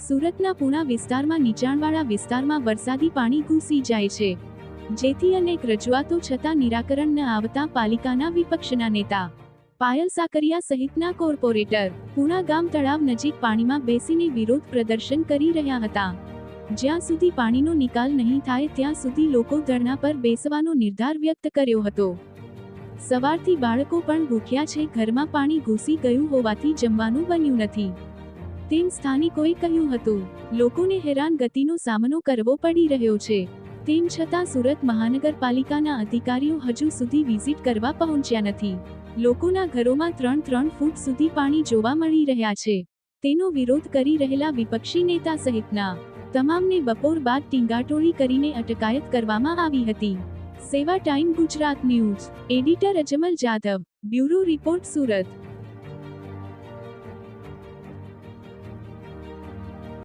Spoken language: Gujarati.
સુરતના પુણા વિસ્તારમાં નીચાણવાળા વિસ્તારમાં વરસાદી પાણી ઘૂસી જાય છે, જેથી અનેક રજૂઆતો છતાં નિરાકરણ ન આવતા પાલિકાના વિપક્ષના નેતા પાયલ સાકરિયા સહિતના કોર્પોરેટર પુણા ગામ તળાવ નજીક પાણીમાં બેસીને વિરોધ પ્રદર્શન કરી રહ્યા હતા. જ્યાં સુધી પાણીનો નિકાલ નહીં થાય ત્યાં સુધી લોકો ધરણા પર બેસવાનો નિર્ધાર વ્યક્ત કર્યો હતો. સવારથી બાળકો પણ ભૂખ્યા છે. ઘરમાં પાણી ઘૂસી ગયું હોવાથી જમવાનું બન્યું નથી તેમ સ્થાનિકોએ કહ્યું હતું. લોકોને હેરાનગતિનો સામનો કરવો પડી રહ્યો છે. તેમ છતાં સુરત મહાનગરપાલિકાના અધિકારીઓ હજુ સુધી વિઝિટ કરવા પહોંચ્યા નથી. લોકોના ઘરોમાં 3-3 ફૂટ સુધી પાણી જોવા મળી રહ્યા છે. તેનો વિરોધ કરી રહેલા વિપક્ષી નેતા સહિતના તમામને બપોર બાદ ટીંગાટોળી કરીને અટકાયત કરવામાં આવી હતી. સેવા time Gujarat news editor Ajmal Jadhav, bureau report Surat.